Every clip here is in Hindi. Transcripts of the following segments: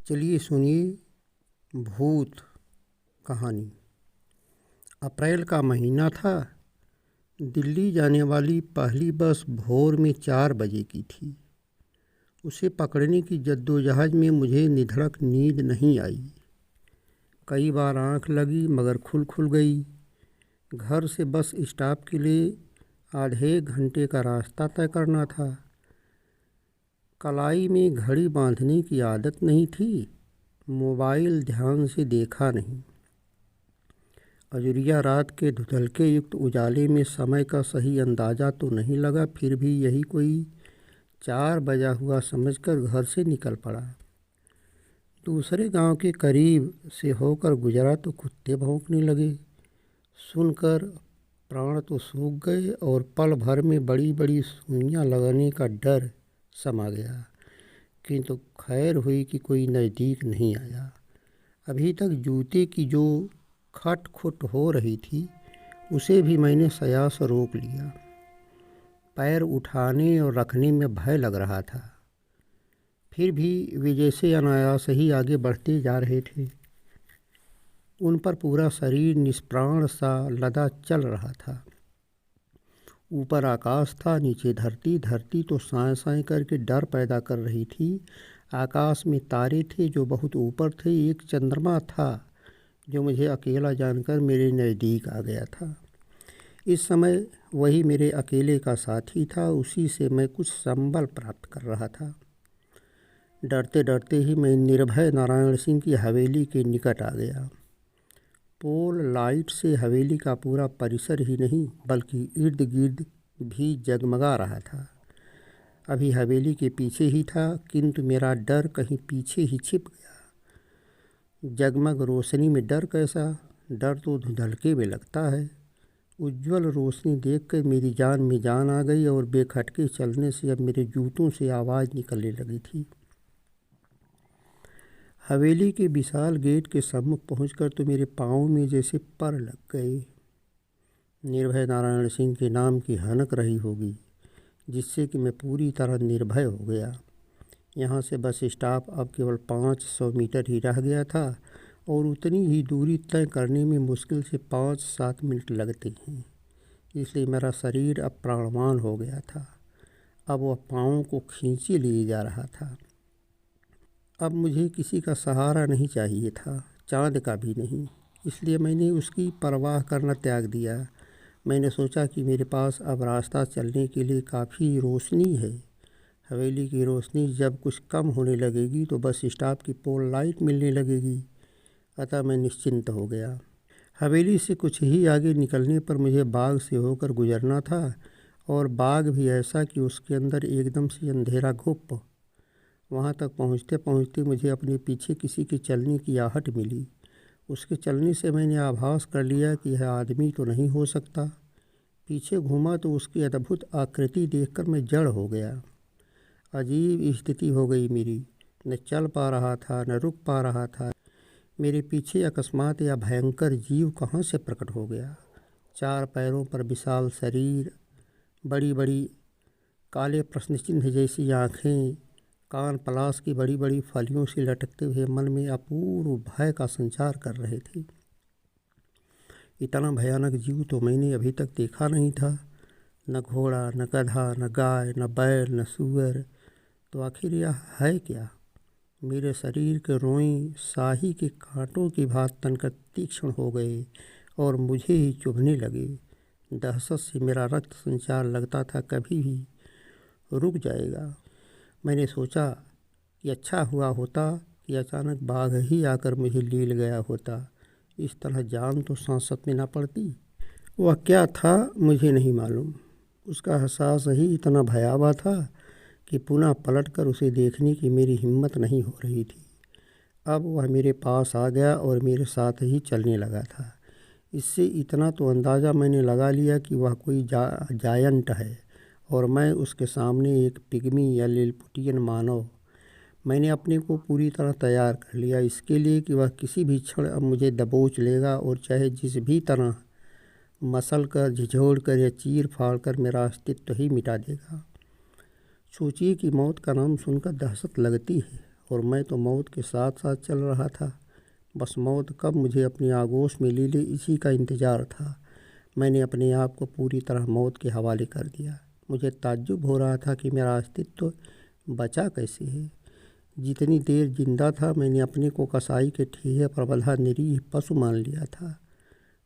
चलिए सुनिए भूत कहानी। अप्रैल का महीना था। दिल्ली जाने वाली पहली बस भोर में 4 बजे की थी। उसे पकड़ने की जद्दोजहद में मुझे निधड़क नींद नहीं आई। कई बार आंख लगी मगर खुल गई। घर से बस स्टॉप के लिए आधे घंटे का रास्ता तय करना था। कलाई में घड़ी बांधने की आदत नहीं थी। मोबाइल ध्यान से देखा नहीं। अजुरिया रात के धुंधलके युक्त उजाले में समय का सही अंदाज़ा तो नहीं लगा, फिर भी यही कोई 4 बजा हुआ समझकर घर से निकल पड़ा। दूसरे गांव के करीब से होकर गुजरा तो कुत्ते भौंकने लगे। सुनकर प्राण तो सूख गए और पल भर में बड़ी बड़ी सुइयां लगने का डर समा गया। किंतु खैर हुई कि कोई नज़दीक नहीं आया। अभी तक जूते की जो खट खुट हो रही थी उसे भी मैंने सयास रोक लिया। पैर उठाने और रखने में भय लग रहा था। फिर भी वे जैसे अनायास ही आगे बढ़ते जा रहे थे। उन पर पूरा शरीर निष्प्राण सा लदा चल रहा था। ऊपर आकाश था, नीचे धरती। धरती तो साएं साएं करके डर पैदा कर रही थी। आकाश में तारे थे जो बहुत ऊपर थे। एक चंद्रमा था जो मुझे अकेला जानकर मेरे नज़दीक आ गया था। इस समय वही मेरे अकेले का साथी था। उसी से मैं कुछ संबल प्राप्त कर रहा था। डरते डरते ही मैं निर्भय नारायण सिंह की हवेली के निकट आ गया। पोल लाइट से हवेली का पूरा परिसर ही नहीं बल्कि इर्द गिर्द भी जगमगा रहा था। अभी हवेली के पीछे ही था, किंतु मेरा डर कहीं पीछे ही छिप गया। जगमग रोशनी में डर कैसा? डर तो धुंधलके में लगता है। उज्ज्वल रोशनी देखकर मेरी जान में जान आ गई और बेखटके चलने से अब मेरे जूतों से आवाज़ निकलने लगी थी। हवेली के विशाल गेट के सम्मुख पहुंचकर तो मेरे पाँव में जैसे पर लग गए। निर्भय नारायण सिंह के नाम की हनक रही होगी, जिससे कि मैं पूरी तरह निर्भय हो गया। यहाँ से बस स्टॉप अब केवल 500 मीटर ही रह गया था और उतनी ही दूरी तय करने में मुश्किल से 5-7 मिनट लगते हैं। इसलिए मेरा शरीर अब प्राणवान हो गया था। अब वह पाँव को खींचे लिए जा रहा था। अब मुझे किसी का सहारा नहीं चाहिए था, चाँद का भी नहीं। इसलिए मैंने उसकी परवाह करना त्याग दिया। मैंने सोचा कि मेरे पास अब रास्ता चलने के लिए काफ़ी रोशनी है। हवेली की रोशनी जब कुछ कम होने लगेगी तो बस स्टॉप की पोल लाइट मिलने लगेगी। अतः मैं निश्चिंत हो गया। हवेली से कुछ ही आगे निकलने पर मुझे बाग से होकर गुजरना था, और बाग भी ऐसा कि उसके अंदर एकदम से अंधेरा घुप। वहाँ तक पहुँचते पहुँचते मुझे अपने पीछे किसी के चलने की आहट मिली। उसके चलने से मैंने आभास कर लिया कि यह आदमी तो नहीं हो सकता। पीछे घूमा तो उसकी अद्भुत आकृति देखकर मैं जड़ हो गया। अजीब स्थिति हो गई मेरी। न चल पा रहा था, न रुक पा रहा था। मेरे पीछे अकस्मात या भयंकर जीव कहाँ से प्रकट हो गया। 4 पैरों पर विशाल शरीर, बड़ी बड़ी काले प्रश्न चिन्ह जैसी आँखें, कान पलाश की बड़ी बड़ी फलियों से लटकते हुए मन में अपूर्व भय का संचार कर रहे थे। इतना भयानक जीव तो मैंने अभी तक देखा नहीं था। न घोड़ा, न गधा, न गाय, न बैल, न सूअर। तो आखिर यह है क्या? मेरे शरीर के रोएं शाही के कांटों की भांति तनकर तीक्ष्ण हो गए और मुझे ही चुभने लगे। दहशत से मेरा रक्त संचार लगता था कभी भी रुक जाएगा। मैंने सोचा कि अच्छा हुआ होता कि अचानक बाघ ही आकर मुझे ले गया होता। इस तरह जान तो सांसत में न पड़ती। वह क्या था मुझे नहीं मालूम। उसका एहसास ही इतना भयावह था कि पुनः पलटकर उसे देखने की मेरी हिम्मत नहीं हो रही थी। अब वह मेरे पास आ गया और मेरे साथ ही चलने लगा था। इससे इतना तो अंदाज़ा मैंने लगा लिया कि वह कोई जायंट है और मैं उसके सामने एक पिग्मी या लिलपुटियन मानव। मैंने अपने को पूरी तरह तैयार कर लिया इसके लिए कि वह किसी भी क्षण अब मुझे दबोच लेगा और चाहे जिस भी तरह मसल कर, झिझोड़ कर या चीर फाड़ कर मेरा अस्तित्व ही मिटा देगा। सोचिए कि मौत का नाम सुनकर दहशत लगती है और मैं तो मौत के साथ साथ चल रहा था। बस मौत कब मुझे अपनी आगोश में ले ले इसी का इंतज़ार था। मैंने अपने आप को पूरी तरह मौत के हवाले कर दिया। मुझे ताज्जुब हो रहा था कि मेरा अस्तित्व बचा कैसे है। जितनी देर जिंदा था मैंने अपने को कसाई के ठेहे पर बंधा निरीह पशु मान लिया था।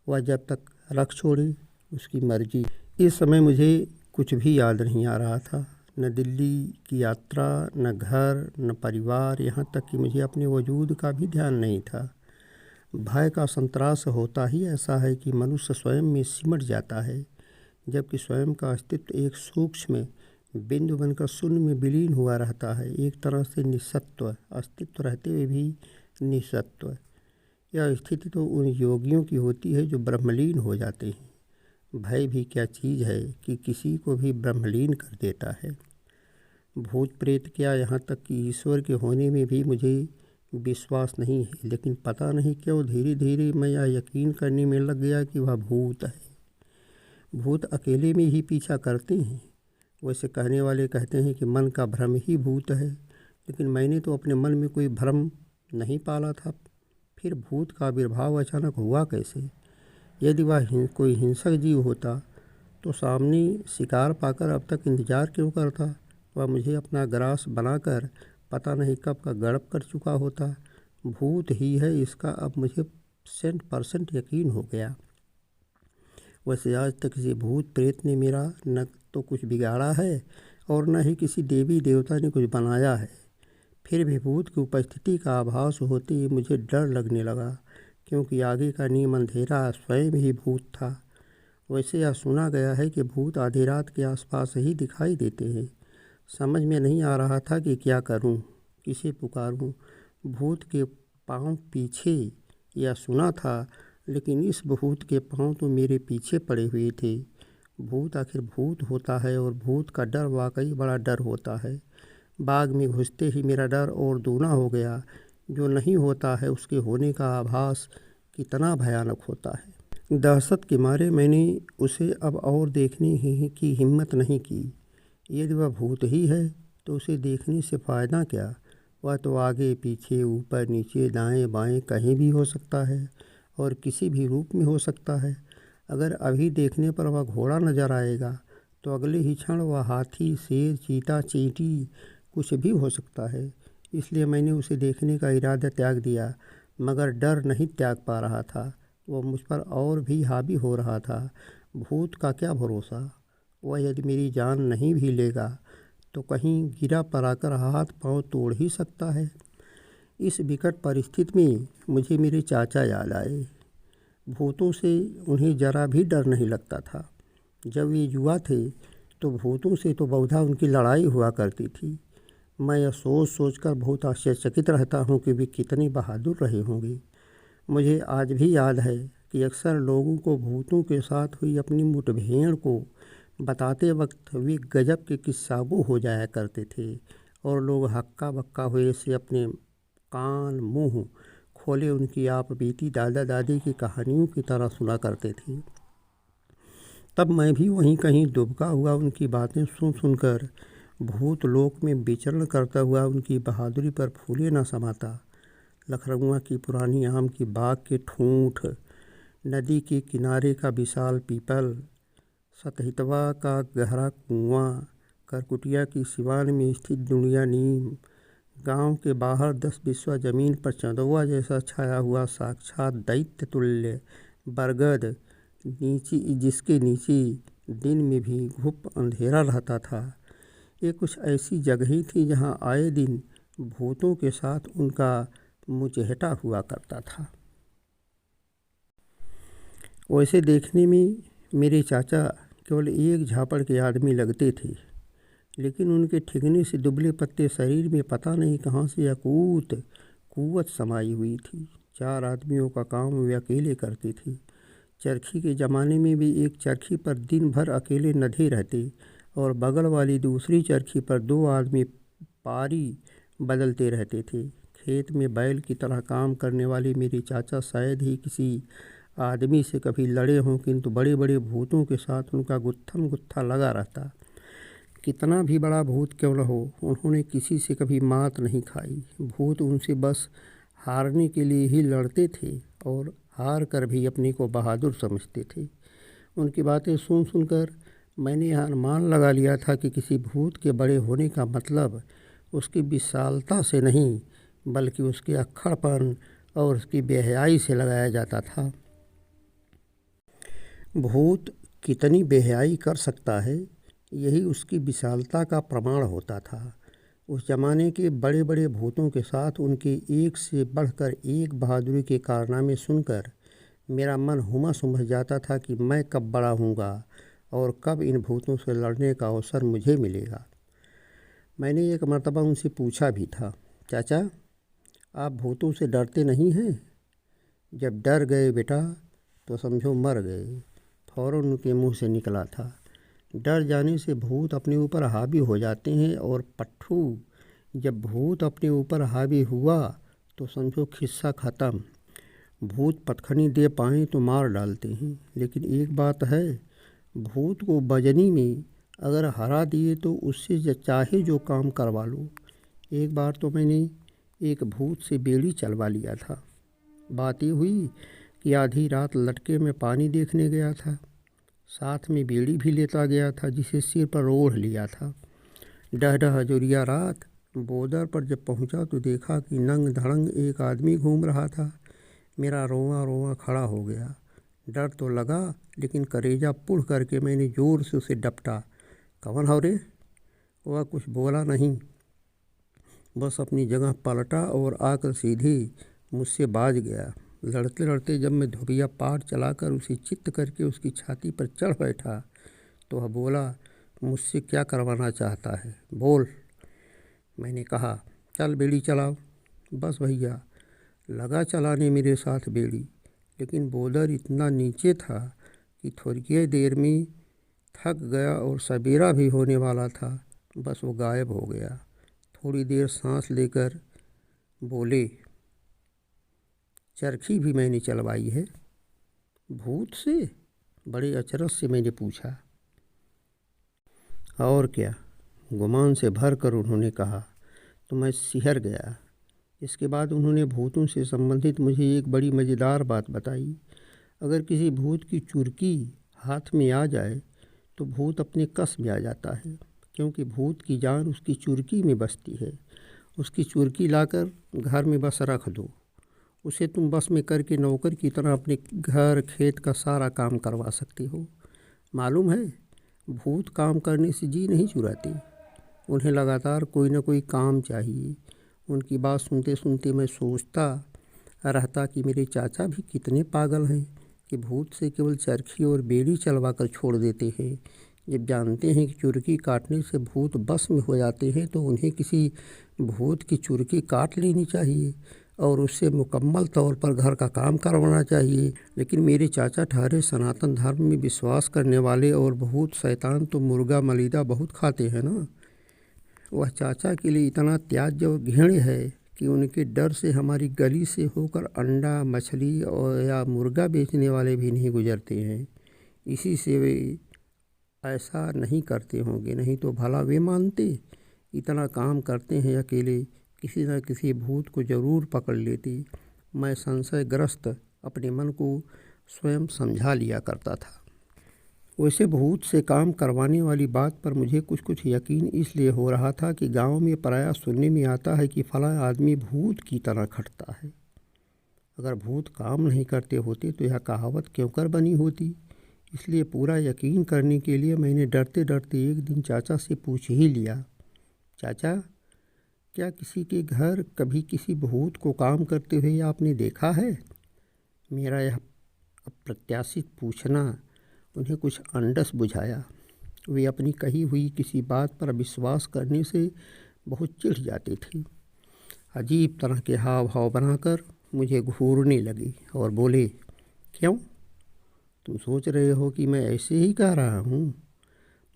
वह जब तक रख छोड़े उसकी मर्जी। इस समय मुझे कुछ भी याद नहीं आ रहा था, न दिल्ली की यात्रा, न घर, न परिवार, यहाँ तक कि मुझे अपने वजूद का भी ध्यान नहीं था। भय का संतरास होता ही ऐसा है कि मनुष्य स्वयं में सिमट जाता है, जबकि स्वयं का अस्तित्व एक सूक्ष्म बिंदु बनकर शून्य में विलीन हुआ रहता है। एक तरह से निस्सत्व, अस्तित्व रहते हुए भी निस्सत्व। यह स्थिति तो उन योगियों की होती है जो ब्रह्मलीन हो जाते हैं। भय भी क्या चीज़ है कि किसी को भी ब्रह्मलीन कर देता है। भूत प्रेत क्या, यहाँ तक कि ईश्वर के होने में भी मुझे विश्वास नहीं है, लेकिन पता नहीं क्यों धीरे धीरे मैं यह यकीन करने में लग गया कि वह भूत है। भूत अकेले में ही पीछा करते हैं। वैसे कहने वाले कहते हैं कि मन का भ्रम ही भूत है, लेकिन मैंने तो अपने मन में कोई भ्रम नहीं पाला था। फिर भूत का आविर्भाव अचानक हुआ कैसे? यदि वह कोई हिंसक जीव होता तो सामने शिकार पाकर अब तक इंतजार क्यों करता? वह मुझे अपना ग्रास बनाकर पता नहीं कब का गड़प कर चुका होता। भूत ही है, इसका अब मुझे 100% यकीन हो गया। वैसे आज तक किसी भूत प्रेत ने मेरा न तो कुछ बिगाड़ा है और न ही किसी देवी देवता ने कुछ बनाया है। फिर भी भूत की उपस्थिति का आभास होते ही मुझे डर लगने लगा, क्योंकि आगे का नीम अंधेरा स्वयं ही भूत था। वैसे यह सुना गया है कि भूत आधी रात के आसपास ही दिखाई देते हैं। समझ में नहीं आ रहा था कि क्या करूं, किसे पुकारूं। भूत के पांव पीछे, यह सुना था, लेकिन इस भूत के पांव तो मेरे पीछे पड़े हुए थे। भूत आखिर भूत होता है और भूत का डर वाकई बड़ा डर होता है। बाग में घुसते ही मेरा डर और दूना हो गया। जो नहीं होता है उसके होने का आभास कितना भयानक होता है। दहशत के मारे मैंने उसे अब और देखने की हिम्मत नहीं की। यदि वह भूत ही है तो उसे देखने से फ़ायदा क्या? वह तो आगे पीछे ऊपर नीचे दाएं बाएं कहीं भी हो सकता है और किसी भी रूप में हो सकता है। अगर अभी देखने पर वह घोड़ा नज़र आएगा तो अगले ही क्षण वह हाथी, शेर, चीता, चींटी कुछ भी हो सकता है। इसलिए मैंने उसे देखने का इरादा त्याग दिया, मगर डर नहीं त्याग पा रहा था। वह मुझ पर और भी हावी हो रहा था। भूत का क्या भरोसा? वह यदि मेरी जान नहीं भी लेगा तो कहीं गिरा पड़ाकर हाथ पांव तोड़ ही सकता है। इस विकट परिस्थिति में मुझे मेरे चाचा याद आए। भूतों से उन्हें जरा भी डर नहीं लगता था। जब ये युवा थे तो भूतों से तो बहुधा उनकी लड़ाई हुआ करती थी। मैं यह सोच सोचकर बहुत आश्चर्यचकित रहता हूँ कि वे कितने बहादुर रहे होंगे। मुझे आज भी याद है कि अक्सर लोगों को भूतों के साथ हुई अपनी मुठभेड़ को बताते वक्त वे गजब के किस्सागो हो जाया करते थे और लोग हक्का बक्का हुए से अपने कान मुंह खोले उनकी आप बीती दादा दादी की कहानियों की तरह सुना करते थे। तब मैं भी वहीं कहीं दुबका हुआ उनकी बातें सुन सुनकर भूत लोक में विचरण करता हुआ उनकी बहादुरी पर फूले न समाता। लखनऊ की पुरानी आम की बाग के ठूंठ, नदी के किनारे का विशाल पीपल, सतहितवा का गहरा कुआं, करकुटिया की सिवान में स्थित दुनिया नीम, गांव के बाहर 10 बिस्वा जमीन पर चंदौआ जैसा छाया हुआ साक्षात दैत्य तुल्य बरगद, जिसके नीचे दिन में भी घुप अंधेरा रहता था। ये कुछ ऐसी जगहें थी जहां आए दिन भूतों के साथ उनका मुचहटा हुआ करता था। वैसे देखने में मेरे चाचा केवल एक झापड़ के आदमी लगते थे, लेकिन उनके ठिकने से दुबले पत्ते शरीर में पता नहीं कहाँ से अकूत कुव्वत समाई हुई थी। 4 आदमियों का काम वे अकेले करते थे। चरखी के ज़माने में भी एक चरखी पर दिन भर अकेले नधे रहते और बगल वाली दूसरी चरखी पर 2 आदमी पारी बदलते रहते थे। खेत में बैल की तरह काम करने वाले मेरे चाचा शायद ही किसी आदमी से कभी लड़े हों, किंतु बड़े बड़े भूतों के साथ उनका गुत्थम गुत्था लगा रहता। कितना भी बड़ा भूत क्यों न हो, उन्होंने किसी से कभी मात नहीं खाई। भूत उनसे बस हारने के लिए ही लड़ते थे और हार कर भी अपने को बहादुर समझते थे। उनकी बातें सुन सुनकर मैंने यह अनुमान लगा लिया था कि किसी भूत के बड़े होने का मतलब उसकी विशालता से नहीं बल्कि उसके अक्खड़पन और उसकी बेहयाई से लगाया जाता था। भूत कितनी बेहयाई कर सकता है, यही उसकी विशालता का प्रमाण होता था। उस जमाने के बड़े बड़े भूतों के साथ उनके एक से बढ़कर एक बहादुरी के कारनामे सुनकर मेरा मन हुमस हुमस जाता था कि मैं कब बड़ा हूँगा और कब इन भूतों से लड़ने का अवसर मुझे मिलेगा। मैंने एक मर्तबा उनसे पूछा भी था, चाचा आप भूतों से डरते नहीं हैं? जब डर गए बेटा तो समझो मर गए, फ़ौरन उनके मुंह से निकला था। डर जाने से भूत अपने ऊपर हावी हो जाते हैं और पट्ठू जब भूत अपने ऊपर हावी हुआ तो समझो खिस्सा ख़त्म। भूत पटखनी दे पाएँ तो मार डालते हैं, लेकिन एक बात है, भूत को बजनी में अगर हरा दिए तो उससे चाहे जो काम करवा लो। एक बार तो मैंने एक भूत से बेड़ी चलवा लिया था। बात ये हुई कि आधी रात लटके में पानी देखने गया था, साथ में बेड़ी भी लेता गया था जिसे सिर पर ओढ़ लिया था। डह हजूरिया रात बोदर पर जब पहुंचा तो देखा कि नंग धड़ंग एक आदमी घूम रहा था। मेरा रोआ रोआ खड़ा हो गया। डर तो लगा लेकिन करेजा पुढ़ करके मैंने ज़ोर से उसे डपटा, कौन हो रे? वह कुछ बोला नहीं, बस अपनी जगह पलटा और आकर सीधे मुझसे बाज गया। लड़ते लड़ते जब मैं धुरिया पार चलाकर उसे चित्त करके उसकी छाती पर चढ़ बैठा तो वह बोला, मुझसे क्या करवाना चाहता है, बोल। मैंने कहा, चल बेड़ी चलाओ। बस भैया लगा चलाने मेरे साथ बेड़ी, लेकिन बोदर इतना नीचे था कि थोड़ी देर में थक गया और सवेरा भी होने वाला था। बस वो गायब हो गया। थोड़ी देर सांस लेकर बोले, चरखी भी मैंने चलवाई है। भूत से? बड़े अचरज से मैंने पूछा। और क्या, गुमान से भर कर उन्होंने कहा। तो मैं सिहर गया। इसके बाद उन्होंने भूतों से संबंधित मुझे एक बड़ी मज़ेदार बात बताई। अगर किसी भूत की चुरकी हाथ में आ जाए तो भूत अपने कस में आ जाता है, क्योंकि भूत की जान उसकी चुरकी में बसती है। उसकी चुरकी लाकर घर में बस रख दो, उसे तुम बस में करके नौकर की तरह अपने घर खेत का सारा काम करवा सकते हो। मालूम है, भूत काम करने से जी नहीं चुराते, उन्हें लगातार कोई ना कोई काम चाहिए। उनकी बात सुनते सुनते मैं सोचता रहता कि मेरे चाचा भी कितने पागल हैं कि भूत से केवल चरखी और बेड़ी चलवा कर छोड़ देते हैं। जब जानते हैं कि चुरकी काटने से भूत बस में हो जाते हैं तो उन्हें किसी भूत की चुरकी काट लेनी चाहिए और उससे मुकम्मल तौर पर घर का काम करवाना चाहिए। लेकिन मेरे चाचा ठहरे सनातन धर्म में विश्वास करने वाले और भूत शैतान तो मुर्गा मलीदा बहुत खाते हैं ना। वह चाचा के लिए इतना त्याज्य और घृण्य है कि उनके डर से हमारी गली से होकर अंडा, मछली और या मुर्गा बेचने वाले भी नहीं गुजरते हैं। इसी से वे ऐसा नहीं करते होंगे, नहीं तो भला वे मानते। इतना काम करते हैं अकेले, किसी न किसी भूत को ज़रूर पकड़ लेते। मैं संशयग्रस्त अपने मन को स्वयं समझा लिया करता था। वैसे भूत से काम करवाने वाली बात पर मुझे कुछ कुछ यकीन इसलिए हो रहा था कि गांव में प्रायः सुनने में आता है कि फला आदमी भूत की तरह खटता है। अगर भूत काम नहीं करते होते तो यह कहावत क्यों कर बनी होती। इसलिए पूरा यकीन करने के लिए मैंने डरते डरते एक दिन चाचा से पूछ ही लिया, चाचा क्या किसी के घर कभी किसी भूत को काम करते हुए आपने देखा है? मेरा यह अप्रत्याशित पूछना उन्हें कुछ अंडस बुझाया। वे अपनी कही हुई किसी बात पर विश्वास करने से बहुत चिढ़ जाते थे। अजीब तरह के हाव भाव बनाकर मुझे घूरने लगे और बोले, क्यों, तुम सोच रहे हो कि मैं ऐसे ही कह रहा हूँ?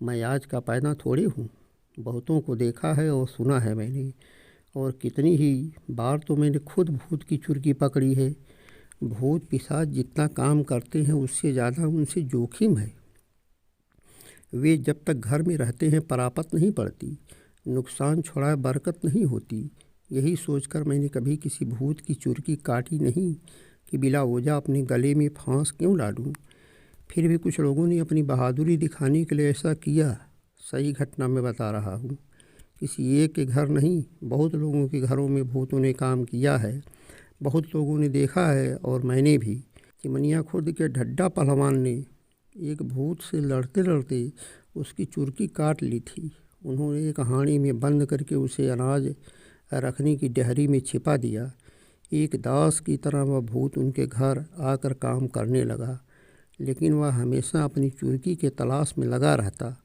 मैं आज का पैदा थोड़े हूँ, बहुतों को देखा है और सुना है मैंने, और कितनी ही बार तो मैंने खुद भूत की चुरकी पकड़ी है। भूत पिशाच जितना काम करते हैं उससे ज़्यादा उनसे जोखिम है। वे जब तक घर में रहते हैं परापत नहीं पड़ती, नुकसान छुड़ाए बरकत नहीं होती। यही सोचकर मैंने कभी किसी भूत की चुरकी काटी नहीं कि बिला वजह अपने गले में फांस क्यों डालूं। फिर भी कुछ लोगों ने अपनी बहादुरी दिखाने के लिए ऐसा किया। सही घटना मैं बता रहा हूँ। किसी एक के घर नहीं, बहुत लोगों के घरों में भूतों ने काम किया है। बहुत लोगों ने देखा है और मैंने भी। चिमनिया खुर्द के ढड्डा पहलवान ने एक भूत से लड़ते लड़ते उसकी चुरकी काट ली थी। उन्होंने एक हांडी में बंद करके उसे अनाज रखने की डेहरी में छिपा दिया। एक दास की तरह वह भूत उनके घर आकर काम करने लगा, लेकिन वह हमेशा अपनी चुरकी के तलाश में लगा रहता।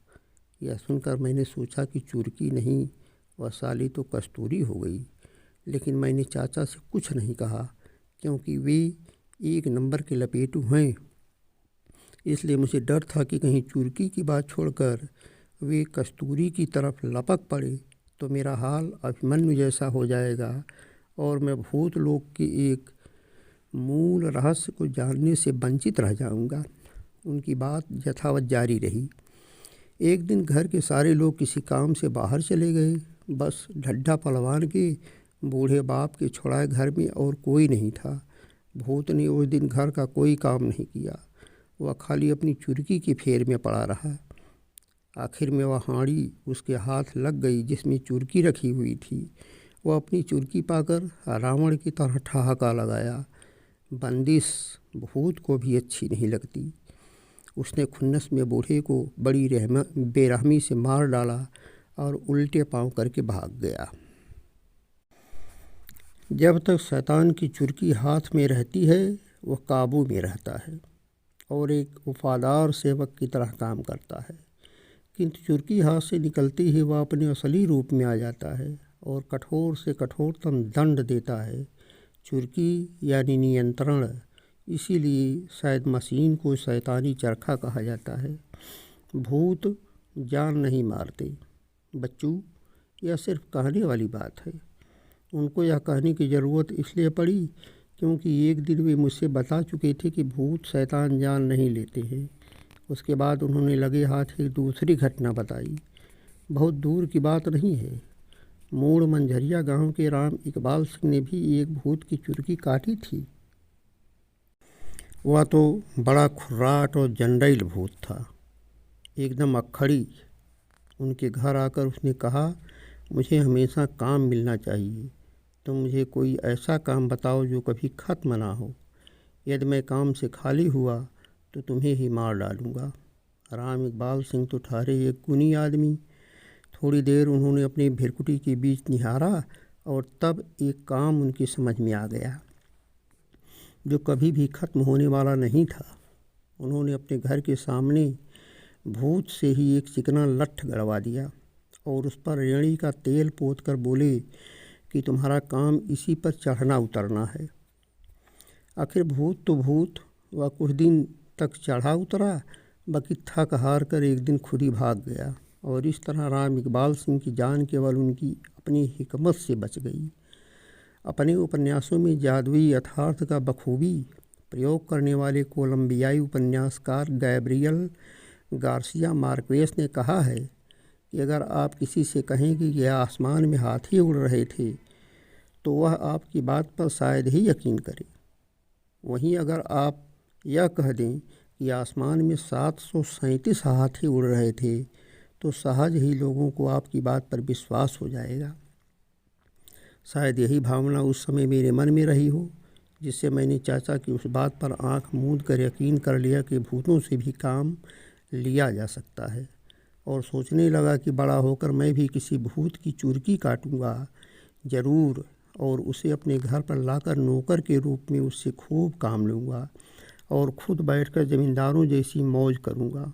यह सुनकर मैंने सोचा कि चुरकी नहीं, वह साली तो कस्तूरी हो गई। लेकिन मैंने चाचा से कुछ नहीं कहा, क्योंकि वे एक नंबर के लपेटू हैं। इसलिए मुझे डर था कि कहीं चुरकी की बात छोड़कर वे कस्तूरी की तरफ लपक पड़े तो मेरा हाल अभिमन्यु जैसा हो जाएगा और मैं भूत लोक के एक मूल रहस्य को जानने से वंचित रह जाऊंगा। उनकी बात यथावत जारी रही। एक दिन घर के सारे लोग किसी काम से बाहर चले गए। बस ढड्ढा पहलवान के बूढ़े बाप के छुड़ाए घर में और कोई नहीं था। भूत ने उस दिन घर का कोई काम नहीं किया। वह खाली अपनी चुरकी के फेर में पड़ा रहा। आखिर में वह हांडी उसके हाथ लग गई जिसमें चुरकी रखी हुई थी। वह अपनी चुरकी पाकर रावण की तरह ठहाका लगाया। बंदिश भूत को भी अच्छी नहीं लगती। उसने खुन्नस में बूढ़े को बड़ी बेरहमी से मार डाला और उल्टे पांव करके भाग गया। जब तक शैतान की चुरकी हाथ में रहती है वह काबू में रहता है और एक वफादार सेवक की तरह काम करता है, किंतु चुरकी हाथ से निकलती ही वह अपने असली रूप में आ जाता है और कठोर से कठोरतम दंड देता है। चुरकी यानी नियंत्रण। इसीलिए शायद मशीन को शैतानी चरखा कहा जाता है। भूत जान नहीं मारते बच्चू, यह सिर्फ कहने वाली बात है। उनको यह कहने की ज़रूरत इसलिए पड़ी क्योंकि एक दिन वे मुझसे बता चुके थे कि भूत शैतान जान नहीं लेते हैं। उसके बाद उन्होंने लगे हाथ एक दूसरी घटना बताई। बहुत दूर की बात नहीं है। मूड़ मंझरिया गांव के राम इकबाल सिंह ने भी एक भूत की चुरकी काटी थी। वह तो बड़ा खुर्राट और जंडैल भूत था, एकदम अक्खड़ी। उनके घर आकर उसने कहा, मुझे हमेशा काम मिलना चाहिए, तो मुझे कोई ऐसा काम बताओ जो कभी ख़त्म ना हो। यदि मैं काम से खाली हुआ तो तुम्हें ही मार डालूँगा। राम इकबाल सिंह तो ठहरे एक गुनी आदमी। थोड़ी देर उन्होंने अपनी भिरकुटी के बीच निहारा और तब एक काम उनकी समझ में आ गया जो कभी भी ख़त्म होने वाला नहीं था। उन्होंने अपने घर के सामने भूत से ही एक चिकना लट्ठ गड़वा दिया और उस पर रेड़ी का तेल पोत कर बोले कि तुम्हारा काम इसी पर चढ़ना उतरना है। आखिर भूत तो भूत, वह कुछ दिन तक चढ़ा उतरा, बाकी थक हार कर एक दिन खुद ही भाग गया। और इस तरह राम इकबाल सिंह की जान केवल उनकी अपनी हिकमत से बच गई। अपने उपन्यासों में जादुई यथार्थ का बखूबी प्रयोग करने वाले कोलंबियाई उपन्यासकार गैब्रियल गार्सिया मार्क्वेस ने कहा है कि अगर आप किसी से कहें कि यह आसमान में हाथी उड़ रहे थे तो वह आपकी बात पर शायद ही यकीन करे। वहीं अगर आप यह कह दें कि आसमान में 737 हाथी उड़ रहे थे तो सहज ही लोगों को आपकी बात पर विश्वास हो जाएगा। शायद यही भावना उस समय मेरे मन में रही हो, जिससे मैंने चाचा की उस बात पर आंख मूंद कर यकीन कर लिया कि भूतों से भी काम लिया जा सकता है, और सोचने लगा कि बड़ा होकर मैं भी किसी भूत की चुरकी काटूंगा ज़रूर, और उसे अपने घर पर लाकर नौकर के रूप में उससे खूब काम लूँगा और खुद बैठकर ज़मींदारों जैसी मौज करूँगा।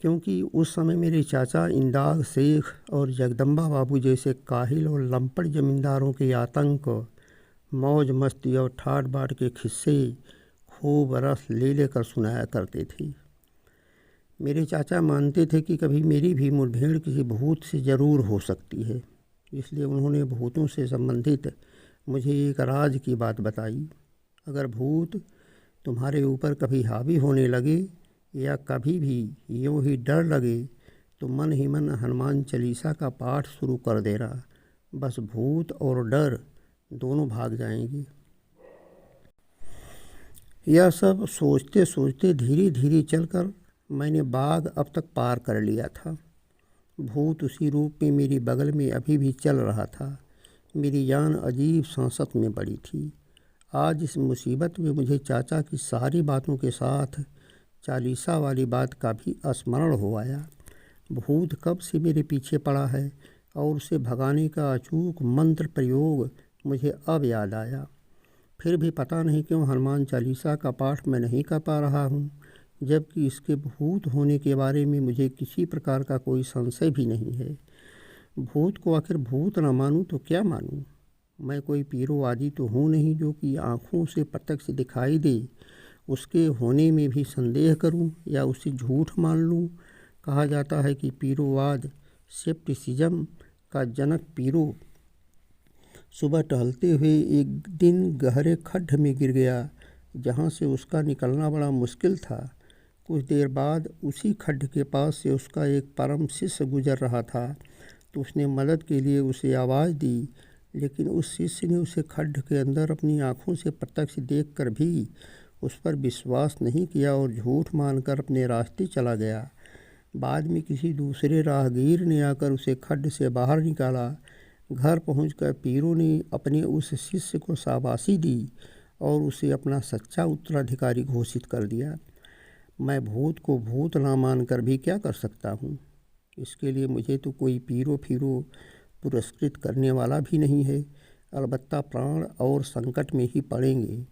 क्योंकि उस समय मेरे चाचा इंदाग शेख और जगदम्बा बाबू जैसे काहिल और लंपट ज़मींदारों के आतंक, मौज मस्ती और ठाट बाट के किस्से खूब रस ले लेकर सुनाया करते थे। मेरे चाचा मानते थे कि कभी मेरी भी मुठभेड़ किसी भूत से ज़रूर हो सकती है, इसलिए उन्होंने भूतों से संबंधित मुझे एक राज की बात बताई। अगर भूत तुम्हारे ऊपर कभी हावी होने लगे या कभी भी यूँ ही डर लगे तो मन ही मन हनुमान चालीसा का पाठ शुरू कर देना, बस भूत और डर दोनों भाग जाएंगे। यह सब सोचते सोचते धीरे धीरे चलकर मैंने बाग अब तक पार कर लिया था। भूत उसी रूप में मेरी बगल में अभी भी चल रहा था। मेरी जान अजीब सांसत में पड़ी थी। आज इस मुसीबत में मुझे चाचा की सारी बातों के साथ चालीसा वाली बात का भी स्मरण हो आया। भूत कब से मेरे पीछे पड़ा है और उसे भगाने का अचूक मंत्र प्रयोग मुझे अब याद आया। फिर भी पता नहीं क्यों हनुमान चालीसा का पाठ मैं नहीं कर पा रहा हूँ, जबकि इसके भूत होने के बारे में मुझे किसी प्रकार का कोई संशय भी नहीं है। भूत को आखिर भूत न मानूं तो क्या मानूं? मैं कोई पीरोवादी तो हूँ नहीं जो कि आँखों से प्रत्यक्ष दिखाई दे उसके होने में भी संदेह करूं या उसे झूठ मान लूं। कहा जाता है कि पीरोवाद सेप्टिसिज्म का जनक पीरो सुबह टहलते हुए एक दिन गहरे खड्ड में गिर गया, जहां से उसका निकलना बड़ा मुश्किल था। कुछ देर बाद उसी खड्ड के पास से उसका एक परम शिष्य गुजर रहा था, तो उसने मदद के लिए उसे आवाज़ दी, लेकिन उस शिष्य ने उसे खड्ड के अंदर अपनी आँखों से प्रत्यक्ष देखकर भी उस पर विश्वास नहीं किया और झूठ मानकर अपने रास्ते चला गया। बाद में किसी दूसरे राहगीर ने आकर उसे खड्ड से बाहर निकाला। घर पहुंचकर पीरो ने अपने उस शिष्य को शाबाशी दी और उसे अपना सच्चा उत्तराधिकारी घोषित कर दिया। मैं भूत को भूत ना मानकर भी क्या कर सकता हूँ? इसके लिए मुझे तो कोई पीरो फिरो पुरस्कृत करने वाला भी नहीं है। अलबत्ता प्राण और संकट में ही पड़ेंगे।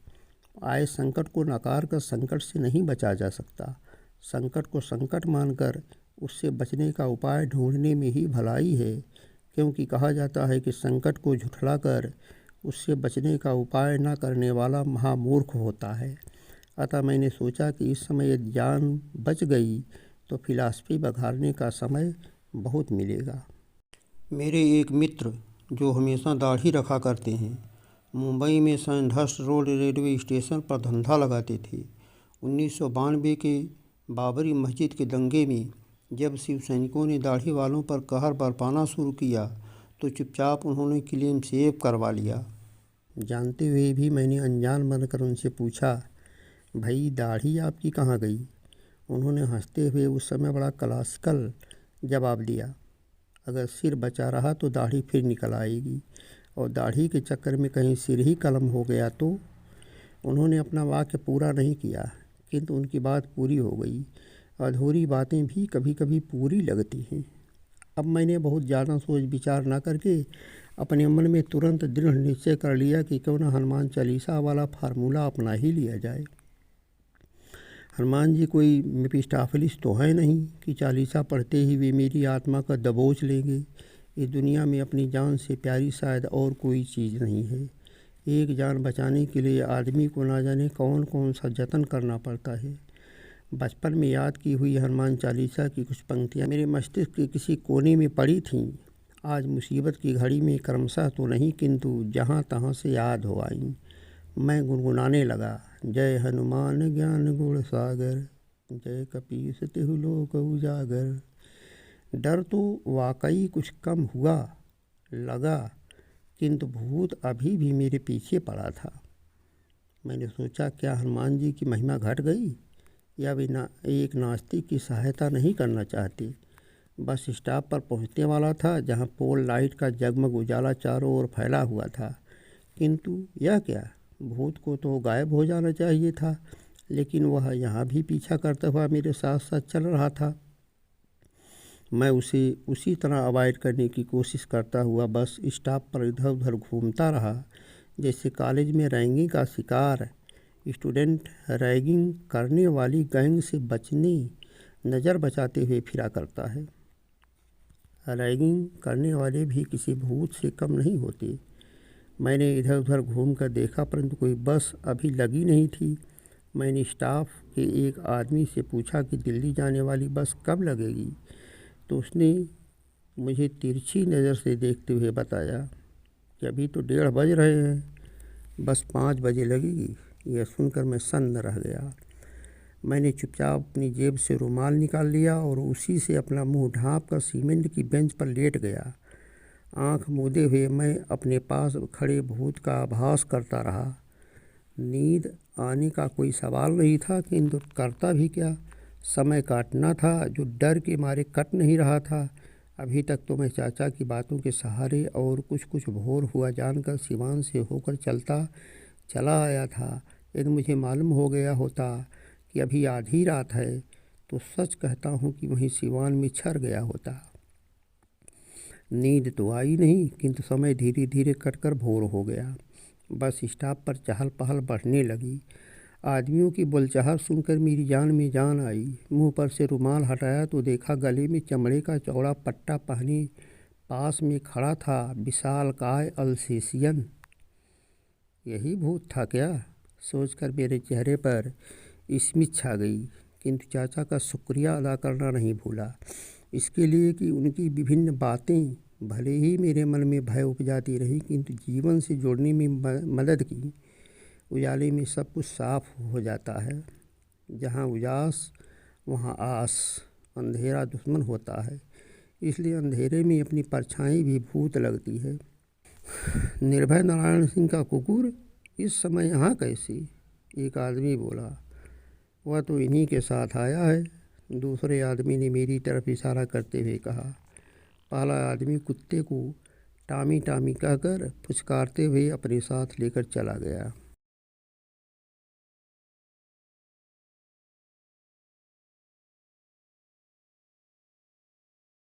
आए संकट को नकार कर संकट से नहीं बचा जा सकता। संकट को संकट मानकर उससे बचने का उपाय ढूंढने में ही भलाई है, क्योंकि कहा जाता है कि संकट को झुठलाकर उससे बचने का उपाय न करने वाला महामूर्ख होता है। अतः मैंने सोचा कि इस समय यदि जान बच गई तो फिलॉसफी बघारने का समय बहुत मिलेगा। मेरे एक मित्र जो हमेशा दाढ़ी रखा करते हैं, मुंबई में सैंडहर्स्ट रोड रेलवे स्टेशन पर धंधा लगाते थे। 1992 के बाबरी मस्जिद के दंगे में जब शिव सैनिकों ने दाढ़ी वालों पर कहर बरपाना शुरू किया तो चुपचाप उन्होंने क्लीन शेव करवा लिया। जानते हुए भी मैंने अनजान बनकर उनसे पूछा, भाई दाढ़ी आपकी कहाँ गई? उन्होंने हंसते हुए उस समय बड़ा क्लासिकल जवाब दिया, अगर सिर बचा रहा तो दाढ़ी फिर निकल आएगी, और दाढ़ी के चक्कर में कहीं सिर ही कलम हो गया तो। उन्होंने अपना वाक्य पूरा नहीं किया, किंतु उनकी बात पूरी हो गई। अधूरी बातें भी कभी कभी पूरी लगती हैं। अब मैंने बहुत ज़्यादा सोच विचार ना करके अपने मन में तुरंत दृढ़ निश्चय कर लिया कि क्यों न हनुमान चालीसा वाला फार्मूला अपना ही लिया जाए। हनुमान जी कोई मेफिस्टोफेलिस तो है नहीं कि चालीसा पढ़ते ही वे मेरी आत्मा का दबोच लेंगे। इस दुनिया में अपनी जान से प्यारी शायद और कोई चीज़ नहीं है। एक जान बचाने के लिए आदमी को ना जाने कौन कौन सा जतन करना पड़ता है। बचपन में याद की हुई हनुमान चालीसा की कुछ पंक्तियाँ मेरे मस्तिष्क के किसी कोने में पड़ी थीं। आज मुसीबत की घड़ी में क्रमशः तो नहीं, किंतु जहाँ तहाँ से याद हो आईं। मैं गुनगुनाने लगा, जय हनुमान ज्ञान गुण सागर, जय कपीस तिहु लोक उजागर। डर तो वाकई कुछ कम हुआ लगा, किंतु भूत अभी भी मेरे पीछे पड़ा था। मैंने सोचा, क्या हनुमान जी की महिमा घट गई या वे एक नास्तिक की सहायता नहीं करना चाहते? बस स्टॉप पर पहुंचने वाला था, जहां पोल लाइट का जगमग उजाला चारों ओर फैला हुआ था। किंतु यह क्या, भूत को तो गायब हो जाना चाहिए था, लेकिन वह यहाँ भी पीछा करता हुआ मेरे साथ साथ चल रहा था। मैं उसे उसी तरह अवॉइड करने की कोशिश करता हुआ बस स्टॉप पर इधर उधर घूमता रहा, जैसे कॉलेज में रैगिंग का शिकार स्टूडेंट रैगिंग करने वाली गैंग से बचने नज़र बचाते हुए फिरा करता है। रैगिंग करने वाले भी किसी भूत से कम नहीं होते। मैंने इधर उधर घूमकर देखा, परंतु कोई बस अभी लगी नहीं थी। मैंने स्टाफ के एक आदमी से पूछा कि दिल्ली जाने वाली बस कब लगेगी, तो उसने मुझे तिरछी नज़र से देखते हुए बताया कि अभी तो 1:30 बज रहे हैं, बस 5 बजे लगेगी। यह सुनकर मैं सन्न रह गया। मैंने चुपचाप अपनी जेब से रुमाल निकाल लिया और उसी से अपना मुंह ढाँप कर सीमेंट की बेंच पर लेट गया। आंख मूंदे हुए मैं अपने पास खड़े भूत का आभास करता रहा। नींद आने का कोई सवाल नहीं था, किंतु करता भी क्या। समय काटना था जो डर के मारे कट नहीं रहा था। अभी तक तो मैं चाचा की बातों के सहारे और कुछ कुछ भोर हुआ जानकर सिवान से होकर चलता चला आया था। यदि मुझे मालूम हो गया होता कि अभी आधी रात है तो सच कहता हूँ कि वहीं सिवान में छर गया होता। नींद तो आई नहीं, किंतु समय धीरे धीरे कटकर भोर हो गया। बस स्टॉप पर चहल पहल बढ़ने लगी। आदमियों की बोलचाल सुनकर मेरी जान में जान आई। मुंह पर से रुमाल हटाया तो देखा गले में चमड़े का चौड़ा पट्टा पहने पास में खड़ा था विशालकाय अल्सेशियन। यही भूत था क्या, सोचकर मेरे चेहरे पर स्मित छा गई। किंतु चाचा का शुक्रिया अदा करना नहीं भूला, इसके लिए कि उनकी विभिन्न बातें भले ही मेरे मन में भय उपजाती रही, किंतु जीवन से जोड़ने में मदद की। उजाले में सब कुछ साफ हो जाता है। जहाँ उजास वहाँ आस। अंधेरा दुश्मन होता है, इसलिए अंधेरे में अपनी परछाई भी भूत लगती है। निर्भय नारायण सिंह का कुकुर इस समय यहाँ कैसे? एक आदमी बोला। वह तो इन्हीं के साथ आया है, दूसरे आदमी ने मेरी तरफ इशारा करते हुए कहा। पहला आदमी कुत्ते को टामी टामी कहकर पुचकारते हुए अपने साथ लेकर चला गया।